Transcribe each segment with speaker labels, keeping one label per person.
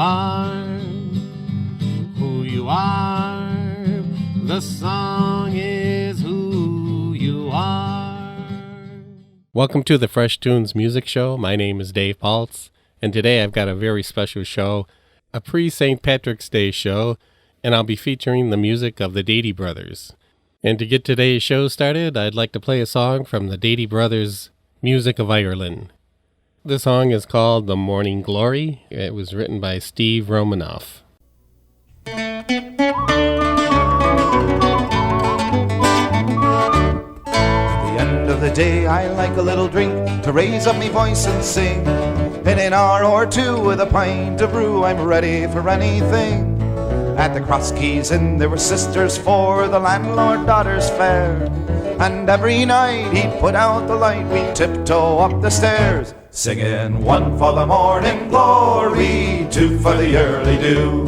Speaker 1: are, who you are. The song is who you are. Welcome to the Fresh Toones Music Show. My name is Dave Paltz, and today I've got a very special show, a pre-St. Patrick's Day show, and I'll be featuring the music of the Dady Brothers. And to get today's show started, I'd like to play a song from the Dady Brothers' Music of Ireland. The song is called The Morning Glory. It was written by Steve Romanoff.
Speaker 2: At the end of the day, I like a little drink to raise up me voice and sing. In an hour or two with a pint of brew, I'm ready for anything. At the Cross Keys Inn there were sisters for the landlord-daughter's fair, and every night he'd put out the light, we'd tiptoe up the stairs, singing one for the morning glory, two for the early dew,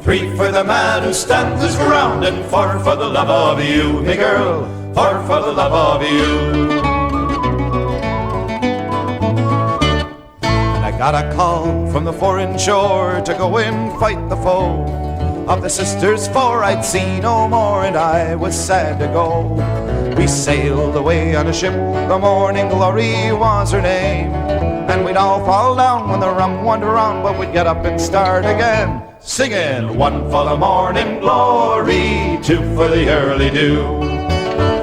Speaker 2: three for the man who stands his ground, and four for the love of you, me girl, four for the love of you. And I got a call from the foreign shore to go and fight the foe. Of the sisters four I'd see no more, and I was sad to go. We sailed away on a ship, the Morning Glory was her name, and we'd all fall down when the rum went around, but we'd get up and start again, singing one for the morning glory, two for the early dew,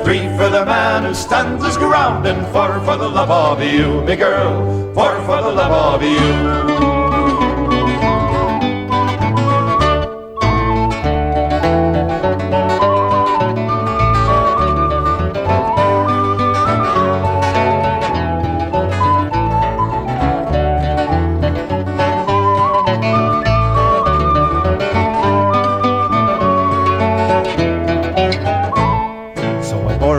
Speaker 2: three for the man who stands his ground, and four for the love of you, me girl, four for the love of you.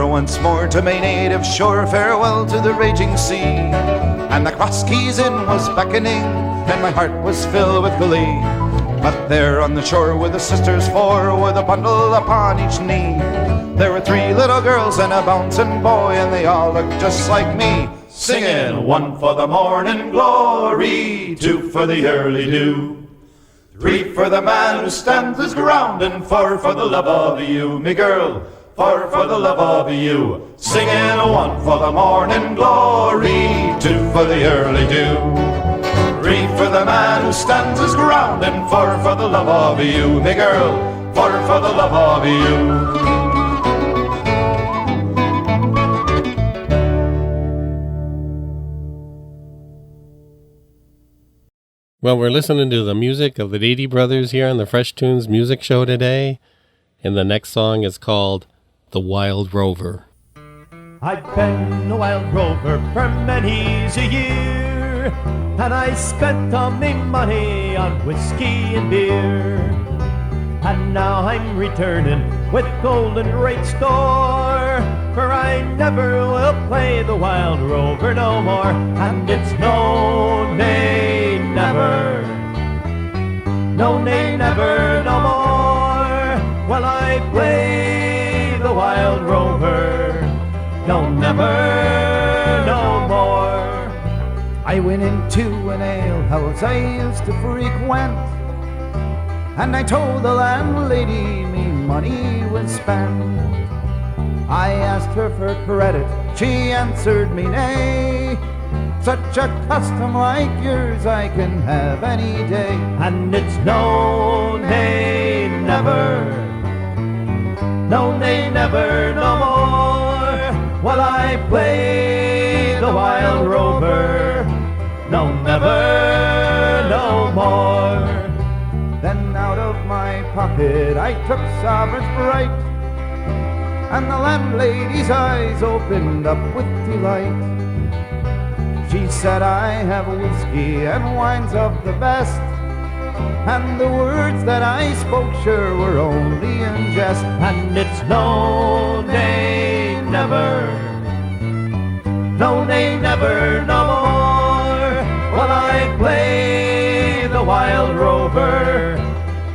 Speaker 2: Once more to my native shore, farewell to the raging sea, and the Cross Keys Inn was beckoning, and my heart was filled with glee. But there on the shore were the sisters four, with a bundle upon each knee. There were three little girls and a bouncing boy, and they all looked just like me, singing one for the morning glory, two for the early dew, three for the man who stands his ground, and four for the love of you, me girl, four for the love of you, singing one for the morning glory, two for the early dew, three for the man who stands his ground, and four for the love of you, me girl, four for the love of you.
Speaker 1: Well, we're listening to the music of the Dady Brothers here on the Fresh Toones Music Show today, and the next song is called The Wild Rover.
Speaker 3: I've been a wild rover for many's a year, and I spent all me money on whiskey and beer. And now I'm returning with golden rate store, for I never will play the wild rover no more. And it's no, nay, never, no, nay, never, no more will I play the wild rover, no, never, no more. I went into an alehouse I used to frequent, and I told the landlady me money was spent. I asked her for credit, she answered me nay. Such a custom like yours I can have any day. And it's no, nay, never, no, nay, never, no more will I play the wild rover, no, never, no more. Then out of my pocket I took sovereigns bright, and the landlady's eyes opened up with delight. She said, I have whiskey and wines of the best, and the words that I spoke sure were only in jest. And it's no, nay, never, no, nay, never, no more will I play the wild rover,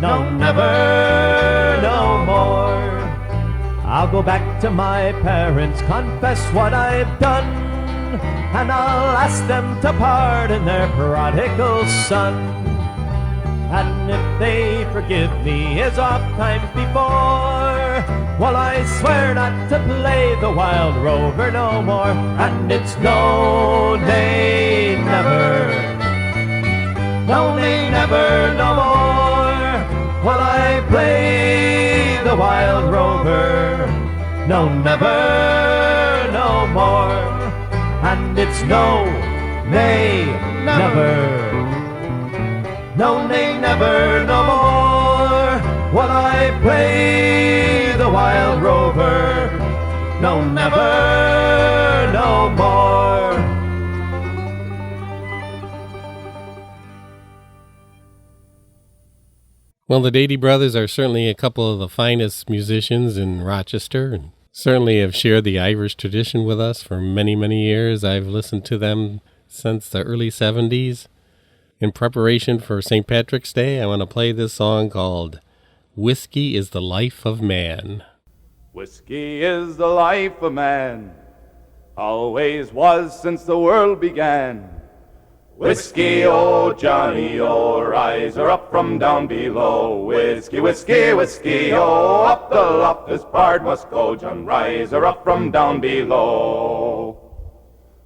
Speaker 3: no, never, no more. I'll go back to my parents, confess what I've done, and I'll ask them to pardon their prodigal son. And if they forgive me as oft times before, well, I swear not to play the Wild Rover no more. And it's no, nay, never, no, nay, never, no more. Well, I play the Wild Rover, no, never, no more. And it's no, nay, never, no, nay, never, no more. While I play the Wild Rover, no, never, no more.
Speaker 1: Well, the Dady Brothers are certainly a couple of the finest musicians in Rochester, and certainly have shared the Irish tradition with us for many, many years. I've listened to them since the early 70s. In preparation for St. Patrick's Day, I want to play this song called Whiskey is the Life of Man.
Speaker 2: Whiskey is the life of man, always was since the world began. Whiskey, oh Johnny, oh, rise her up from down below. Whiskey, whiskey, whiskey, oh, up the loftus bard must go. John, rise her up from down below.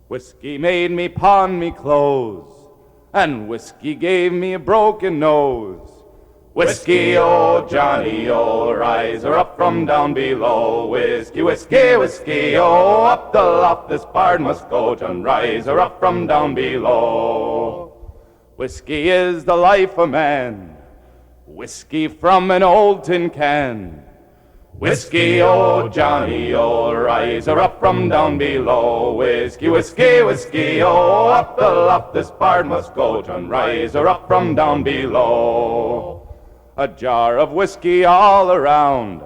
Speaker 2: Whiskey made me pawn me clothes, and whiskey gave me a broken nose. Whiskey, oh Johnny, oh, rise her up from down below. Whiskey, whiskey, whiskey, oh, up the loftus bard must go. John, rise her up from down below. Whiskey is the life of man, whiskey from an old tin can. Whiskey, oh Johnny, oh, rise her up from down below. Whiskey, whiskey, whiskey, oh, up the loftus bard must go. John, rise her up from down below. A jar of whiskey all around,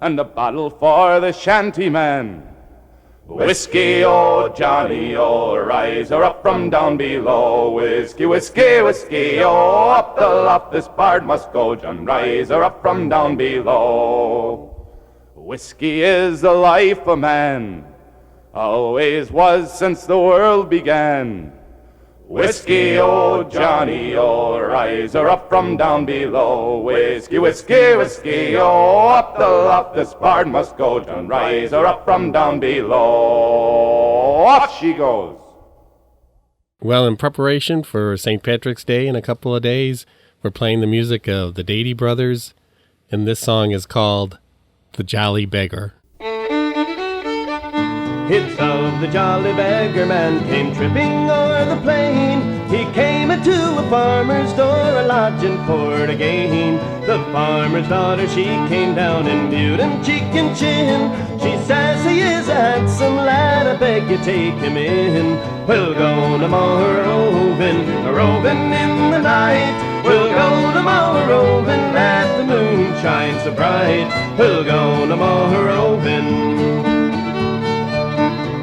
Speaker 2: and a bottle for the shanty man. Whiskey, oh Johnny, oh, rise her up from down below. Whiskey, whiskey, whiskey, oh, up the loftus bard must go. John, rise her up from down below. Whiskey is the life of man, always was since the world began. Whiskey, oh Johnny, oh, rise her up from down below. Whiskey, whiskey, whiskey, oh, up the loftus bard must go. John, rise her up from down below. Off she goes.
Speaker 1: Well, in preparation for St. Patrick's Day in a couple of days, we're playing the music of the Dady Brothers, and this song is called The Jolly Beggar.
Speaker 3: It's of the jolly beggar man came tripping o'er the plain. He came into a farmer's door, a lodging for to gain. The farmer's daughter, she came down and viewed him cheek and chin. She says he is a handsome lad, I beg you take him in. We'll go to roving in the night. We'll go to roving at the moon shines so bright. We'll go to roving.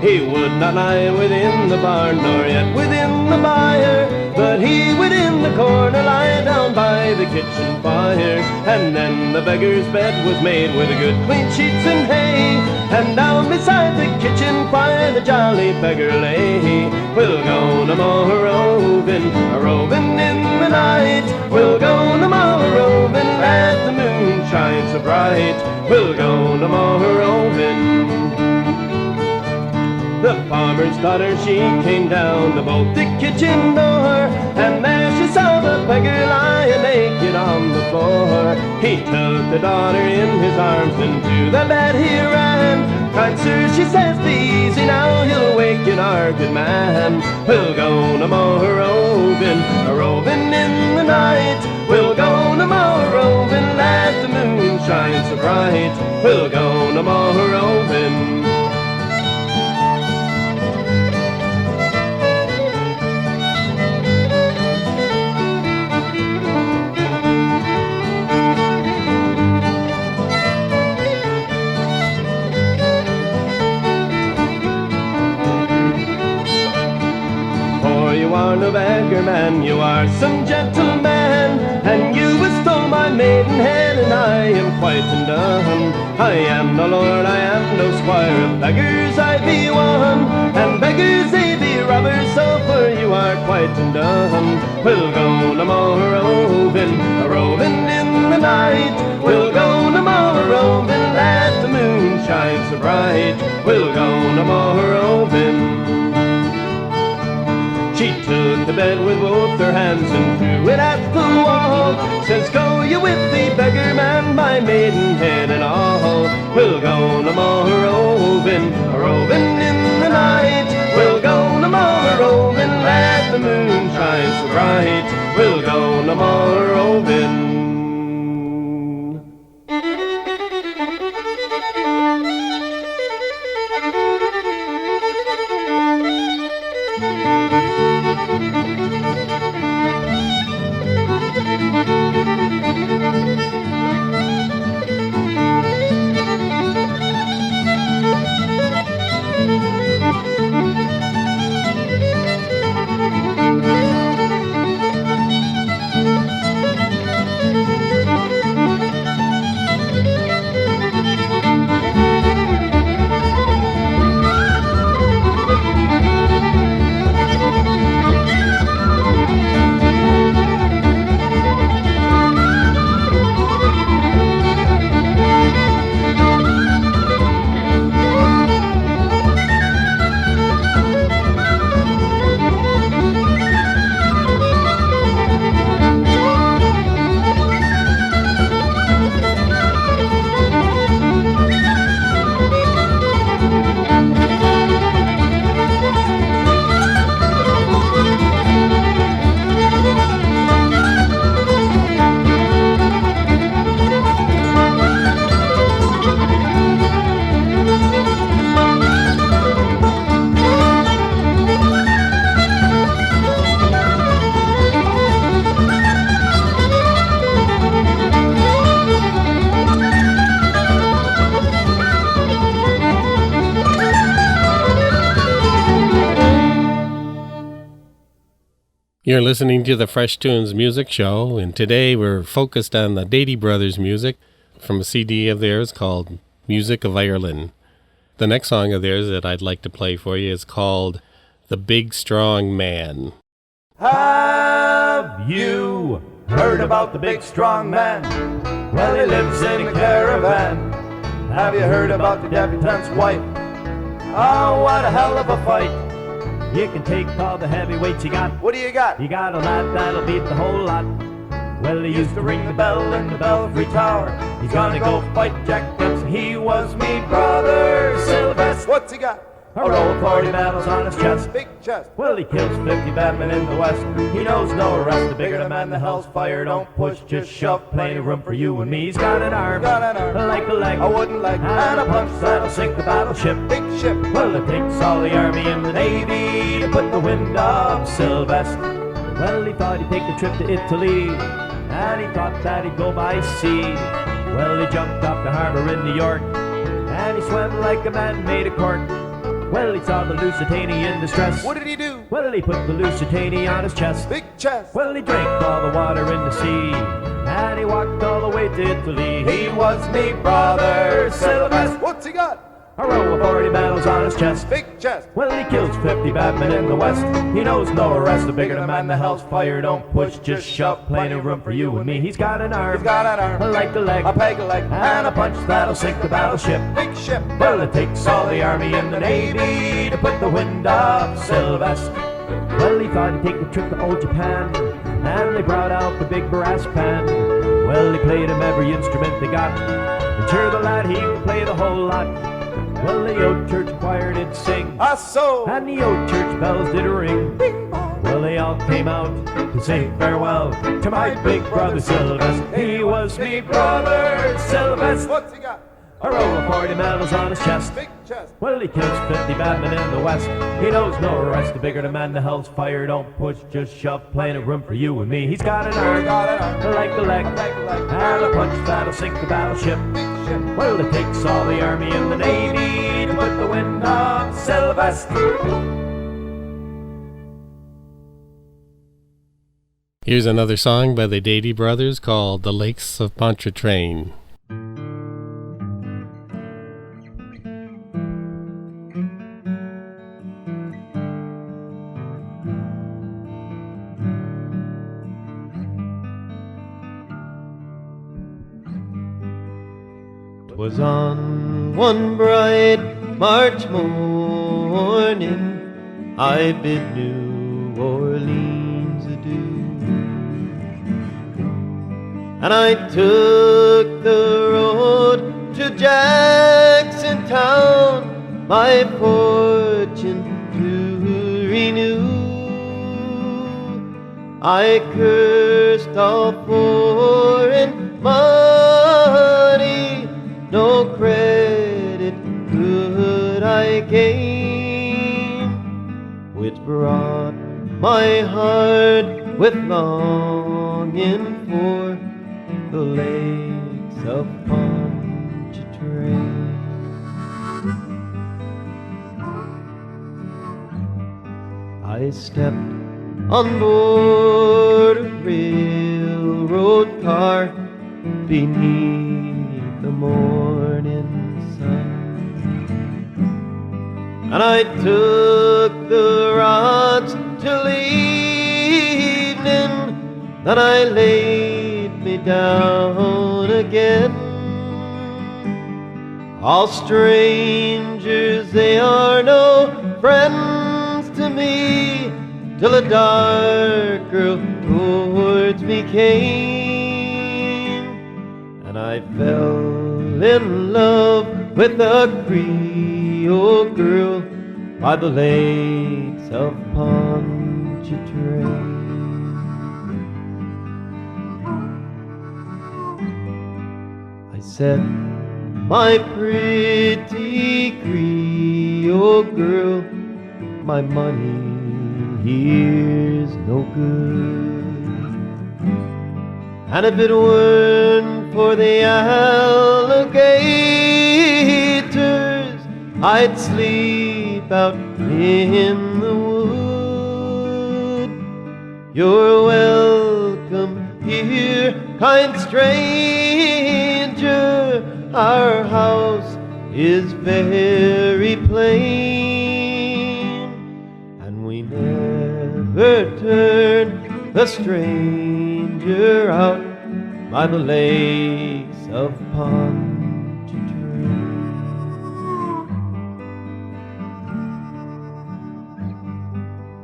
Speaker 3: He would not lie within the barn, nor yet within the byre, but he would in the corner lie down by the kitchen fire. And then the beggar's bed was made with a good clean sheets and hay, and down beside the kitchen fire the jolly beggar lay. We'll go to roving in the night. We'll go to roving at the moon shines so bright. We'll go to roving. The farmer's daughter, she came down to bolt the kitchen door, and there she saw the beggar lying naked on the floor. He took the daughter in his arms, and to the bed he ran. Kind sir, she says, be easy now, you'll waken our good man. We'll go to roving in the night. We'll go to roving as the moon shines so bright. We'll go to roving. You are no beggar man, you are some gentleman, and you have stole my maidenhead, and I am quite undone. I am no lord, I am no squire, of beggars I be one, and beggars they be robbers, so for you are quite undone. We'll go to roving She took the bed with both her hands and threw it at the wall. Says, go you with the beggar man, my maidenhead and all. We'll go no more roving, roving in the night. We'll go no more roving, let the moon shine so bright. We'll go no more roving.
Speaker 1: You're listening to the Fresh Toones Music Show, and today we're focused on the Dady Brothers music from a CD of theirs called Music of Ireland. The next song of theirs that I'd like to play for you is called The Big Strong Man.
Speaker 3: Have you heard about the big strong man? Well, he lives in a caravan. Have you heard about the debutante's wife? Oh, what a hell of a fight. You can take all the heavyweights you got.
Speaker 2: What do you got?
Speaker 3: You got a lad that'll beat the whole lot. Well, he used to ring the bell in the belfry tower. He's gonna go fight Jack Dempsey. He was me brother Sylvester.
Speaker 2: What's he got?
Speaker 3: A row of 40 medals on his chest.
Speaker 2: Big chest.
Speaker 3: Well, he kills 50 bad men in the West. He knows no arrest. The bigger the man, the hell's fire. Don't push, just shove. Plenty of room for you and me. He's got an arm, like a leg,
Speaker 2: a wooden leg,
Speaker 3: and a punch that'll sink the battleship.
Speaker 2: Big ship.
Speaker 3: Well, it takes all the army and the navy to put the wind up Sylvester. Well, he thought he'd take the trip to Italy, and he thought that he'd go by sea. Well, he jumped off the harbor in New York, and he swam like a man made of cork. Well, he saw the Lusitania in distress.
Speaker 2: What did he do?
Speaker 3: Well, he put the Lusitania on his chest.
Speaker 2: Big chest.
Speaker 3: Well, he drank all the water in the sea, and he walked all the way to Italy. He was me brother Sylvester.
Speaker 2: What's he got?
Speaker 3: A row of 40 medals on his chest.
Speaker 2: Big chest.
Speaker 3: Well, he kills 50 bad men in the West. He knows no arrest. The bigger the man, the hell's fire. Don't push, just shove. Plenty of room for you and me. He's got an arm.
Speaker 2: He's got an arm.
Speaker 3: Like a leg.
Speaker 2: A peg leg.
Speaker 3: And a punch that'll sink the battleship.
Speaker 2: Big ship.
Speaker 3: Well, it takes all the army and the navy to put the wind up Sylvester. Well, he thought he'd take the trip to old Japan, and they brought out the big brass band. Well, they played him every instrument they got, and sure the lad, he could play the whole lot. Well, the old church choir did sing,
Speaker 2: So.
Speaker 3: and the old church bells did ring. Well, they all came out to say farewell to my big brother Sylvester. He was me brother Sylvester.
Speaker 2: What's he got?
Speaker 3: A row of 40 medals on his chest.
Speaker 2: Big chest.
Speaker 3: Well, he kills 50 bad men in the West. He knows no arrest. The bigger the man, the hell's fire. Don't push, just shove. Plenty of room for you and me. He's got an arm, like a leg, and a punch that'll sink the battleship.
Speaker 2: Big ship.
Speaker 3: Well, it takes all the army and the navy to put the wind up Sylvester.
Speaker 1: Here's another song by the Dady Brothers called The Lakes of Pontchartrain.
Speaker 4: 'Twas on one bright March morning I bid new Orleans adieu. And I took the road to Jackson town, my fortune to renew. I cursed all foreign money, no credit could I gain, which brought my heart with longing for the lakes of Pontchartrain. I stepped on board a railroad car beneath the morning sun, and I took the rods till evening, then I laid me down again. All strangers, they are no friends to me, till a dark girl towards me came, and I fell in love with a Creole girl by the lakes of Pontchartrain. I said, my pretty Creole girl, my money here's no good, and if it weren't for the alligators, I'd sleep out in the wood. You're welcome here, kind stranger, our house is very plain, and we never turn the stranger out by the lakes of Pontchartrain.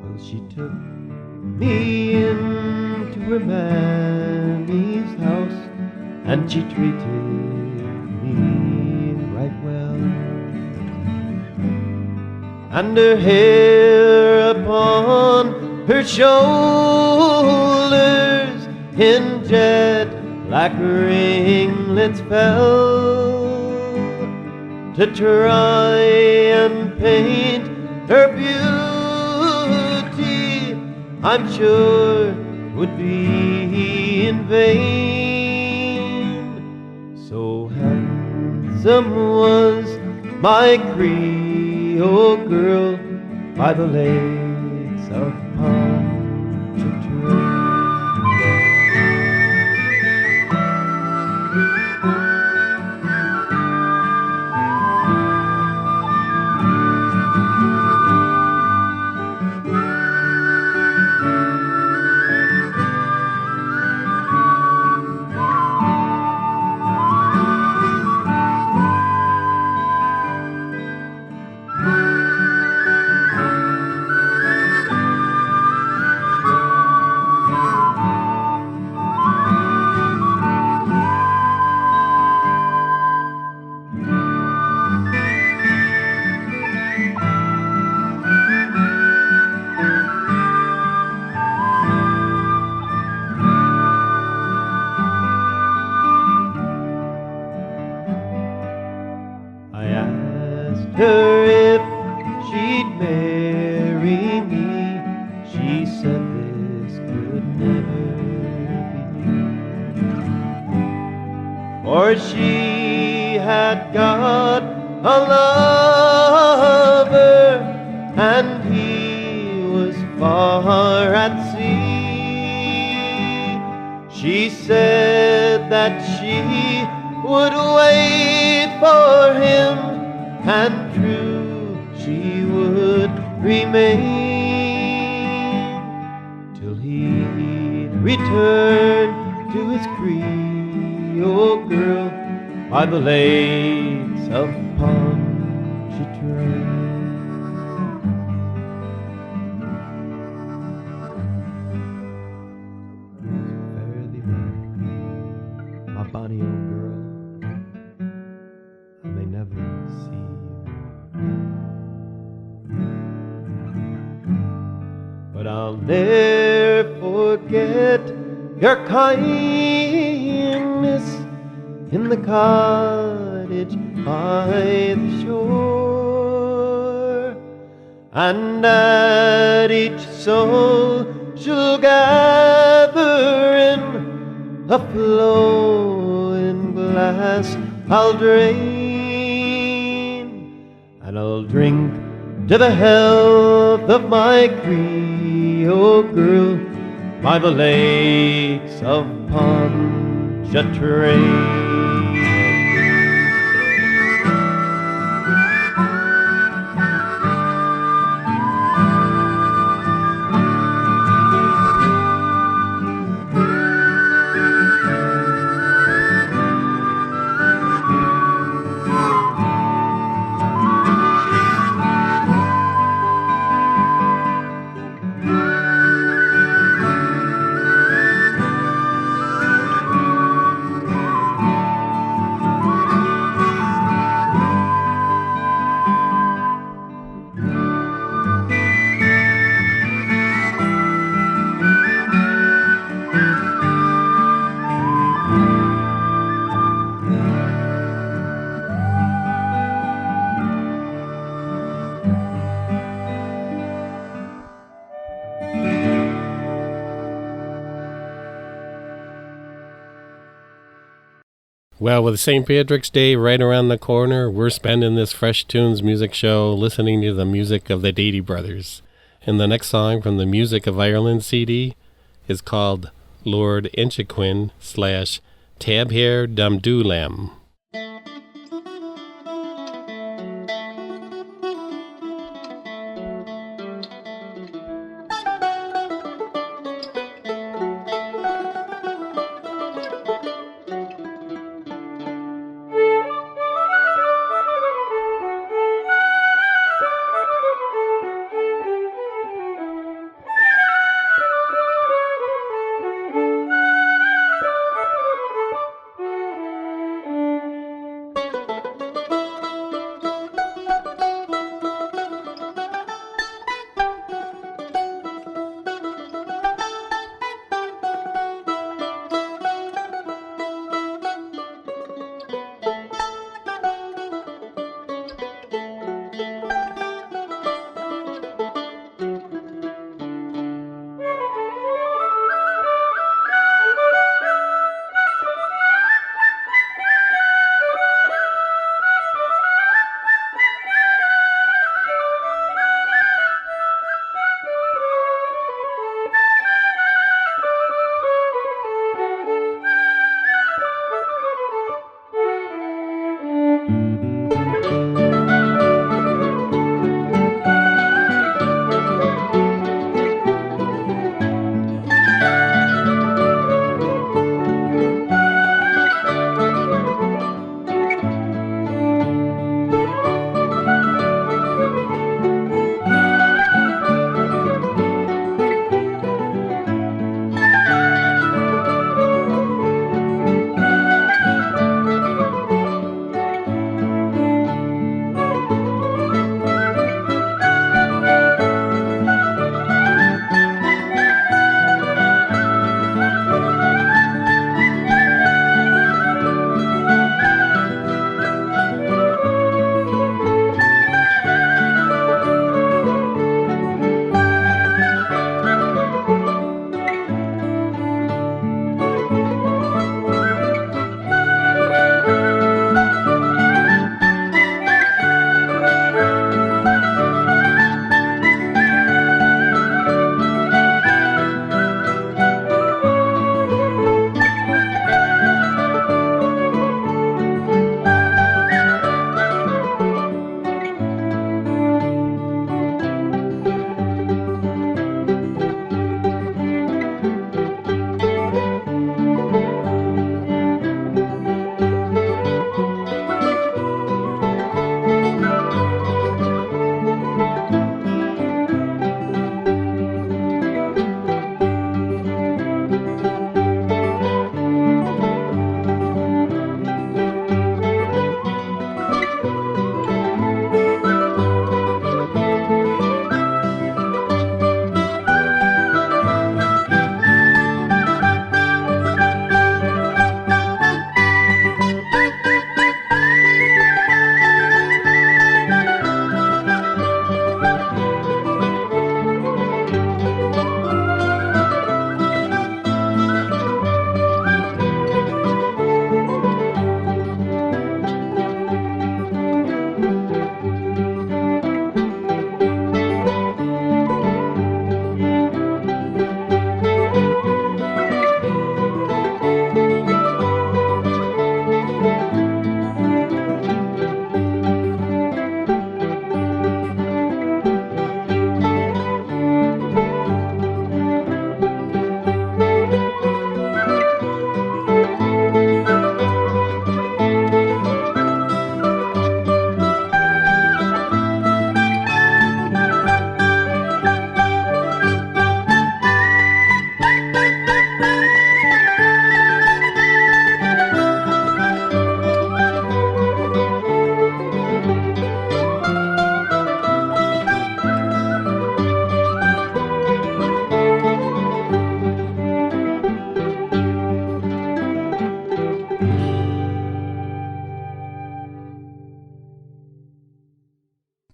Speaker 4: Well, she took me into her mammy's house, and she treated me right well, and her hair upon her shoulders in jet black ringlets fell, to try and paint her beauty, I'm sure would be in vain. So handsome was my Creole girl by the lakes of Pontchartrain. Her if she'd marry me, she said this could never be, for she had got a lover and he was far at sea. She said that she would wait for him, and true she would remain till he'd return to his Creole girl by the lakes of Pontchartrain. I'll ne'er forget your kindness in the cottage by the shore, and at each social gathering a flowing glass I'll drain, and I'll drink to the health of my Creole girl by the lakes of Pontchartrain.
Speaker 1: Well, with St. Patrick's Day right around the corner, we're spending this Fresh Tunes music show listening to the music of the Dady Brothers. And the next song from the Music of Ireland CD is called Lord Inshaquin / Tabhair Dumdoolam.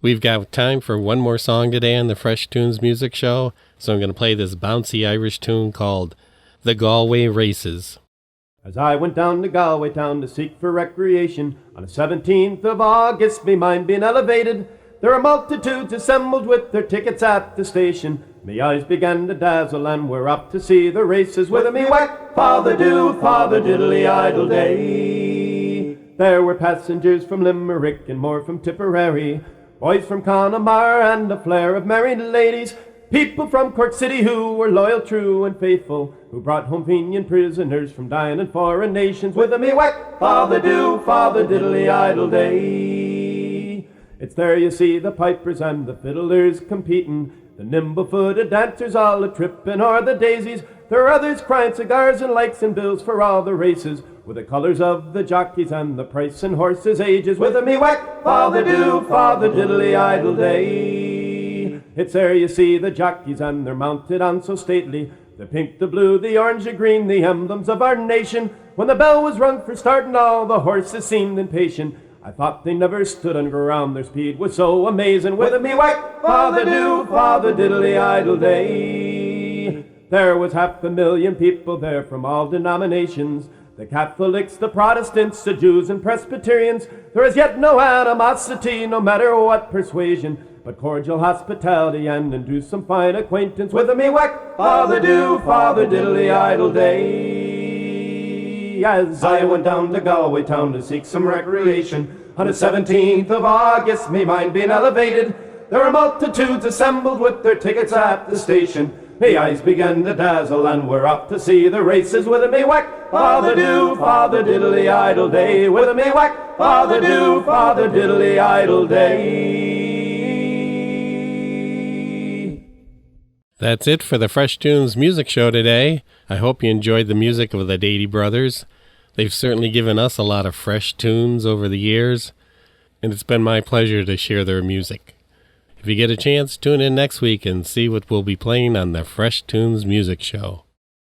Speaker 1: We've got time for one more song today on the Fresh Tunes Music Show, so I'm going to play this bouncy Irish tune called The Galway Races.
Speaker 3: As I went down to Galway town to seek for recreation, on the 17th of August, me mind being elevated, there were multitudes assembled with their tickets at the station. Me eyes began to dazzle, and we're up to see the races with me whack, father do, father diddly idle day. There were passengers from Limerick and more from Tipperary, boys from Connemara and a flare of married ladies, people from Cork City who were loyal, true, and faithful, who brought home Fenian prisoners from dying in foreign nations. With a me whack, father do, father diddly idle day. It's there you see the pipers and the fiddlers competing, the nimble-footed dancers all a-tripping o'er the daisies. There are others crying cigars and likes and bills for all the races, with the colours of the jockeys and the price and horses' ages. With a me whack, father do, father diddly idle day. It's there you see the jockeys and they're mounted on so stately, the pink, the blue, the orange, the green, the emblems of our nation. When the bell was rung for starting, all the horses seemed impatient. I thought they never stood on ground, their speed was so amazing. With a me whack, father do, father diddly idle day. There was 500,000 people there from all denominations, the Catholics, the Protestants, the Jews and Presbyterians. There is yet no animosity, no matter what persuasion, but cordial hospitality and induce some fine acquaintance. With a me whack, father do, father diddly idle day. As I went down to Galway town to seek some recreation, on the 17th of August, me mind being elevated, there were multitudes assembled with their tickets at the station. Me eyes began to dazzle, and we're up to see the races. With a me whack, father do, father diddly idle day. With a me whack, father do, father diddly idle day.
Speaker 1: That's it for the Fresh Tunes Music Show today. I hope you enjoyed the music of the Dady Brothers. They've certainly given us a lot of fresh tunes over the years, and it's been my pleasure to share their music. If you get a chance, tune in next week and see what we'll be playing on the Fresh Tunes Music Show.